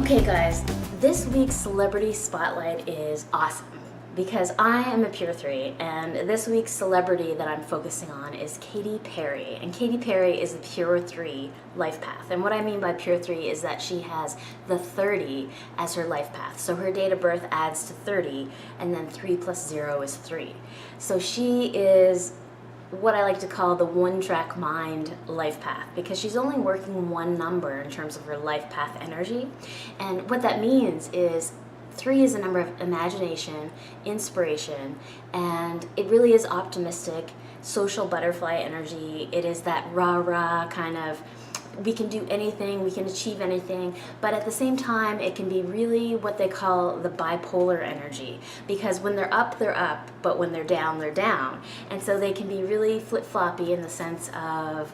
Okay guys, this week's Celebrity Spotlight is awesome because I am a Pure 3 and this week's celebrity that I'm focusing on is Katy Perry. And Katy Perry is a Pure 3 life path. And what I mean by Pure 3 is that she has the 30 as her life path. So her date of birth adds to 30 and then 3 plus 0 is 3. So she is what I like to call the one-track mind life path because she's only working one number in terms of her life path energy. And what that means is 3 is a number of imagination, inspiration, and it really is optimistic, social butterfly energy. It is that rah-rah kind of, we can do anything, we can achieve anything, but at the same time, it can be really what they call the bipolar energy, because when they're up, but when they're down, they're down. And so they can be really flip-floppy in the sense of,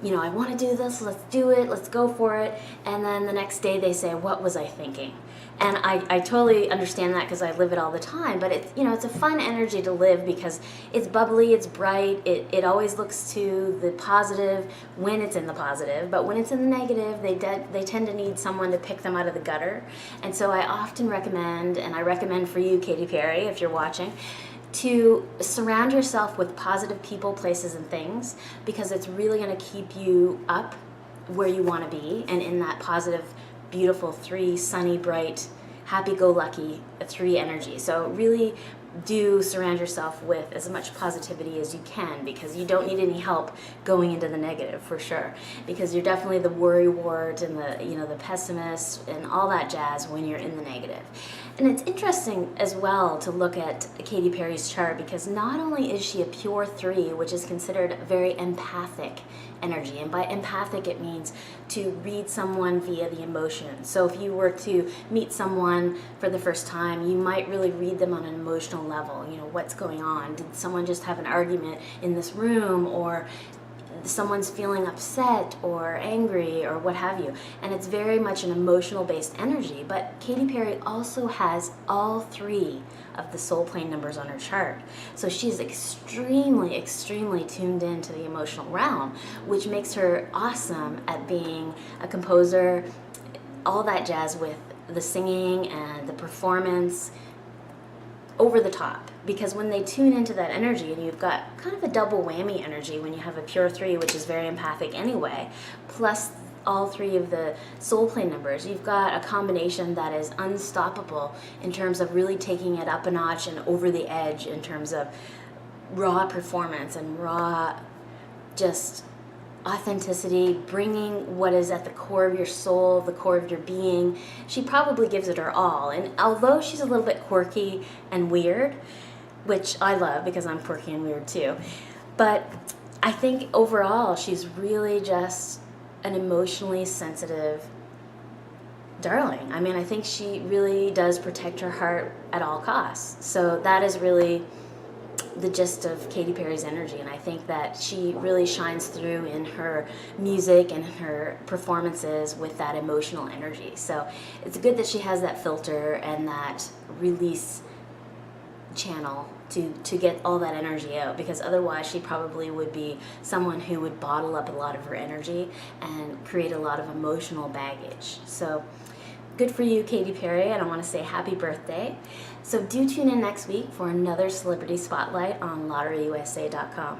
you know, I want to do this, let's do it, let's go for it, and then the next day they say, what was I thinking? And I totally understand that because I live it all the time, but it's, you know, it's a fun energy to live because it's bubbly, it's bright, it always looks to the positive when it's in the positive, but when it's in the negative, they tend to need someone to pick them out of the gutter. And so I often recommend, and I recommend for you, Katy Perry, if you're watching, to surround yourself with positive people, places, and things because it's really going to keep you up where you want to be and in that positive, beautiful 3, sunny, bright, happy-go-lucky 3 energy. So really do surround yourself with as much positivity as you can because you don't need any help going into the negative for sure, because you're definitely the worrywart and the, you know, the pessimist and all that jazz when you're in the negative. And it's interesting as well to look at Katy Perry's chart because not only is she a Pure 3, which is considered a very empathic energy, and by empathic it means to read someone via the emotion. So if you were to meet someone for the first time, you might really read them on an emotional level. You know, what's going on? Did someone just have an argument in this room, or someone's feeling upset or angry or what have you? And it's very much an emotional based energy. But Katy Perry also has all 3 of the soul plane numbers on her chart. So she's extremely tuned into the emotional realm, which makes her awesome at being a composer, all that jazz with the singing and the performance, over the top. Because when they tune into that energy, and you've got kind of a double whammy energy when you have a Pure 3, which is very empathic anyway, plus all 3 of the soul plane numbers, you've got a combination that is unstoppable in terms of really taking it up a notch and over the edge in terms of raw performance and raw just authenticity, bringing what is at the core of your soul, the core of your being. She probably gives it her all. And although she's a little bit quirky and weird, which I love because I'm quirky and weird too, but I think overall she's really just an emotionally sensitive darling. I mean, I think she really does protect her heart at all costs. So that is really the gist of Katy Perry's energy, and I think that she really shines through in her music and her performances with that emotional energy. So it's good that she has that filter and that release channel to get all that energy out, because otherwise she probably would be someone who would bottle up a lot of her energy and create a lot of emotional baggage. So good for you, Katy Perry, and I want to say happy birthday. So do tune in next week for another Celebrity Spotlight on LotteryUSA.com.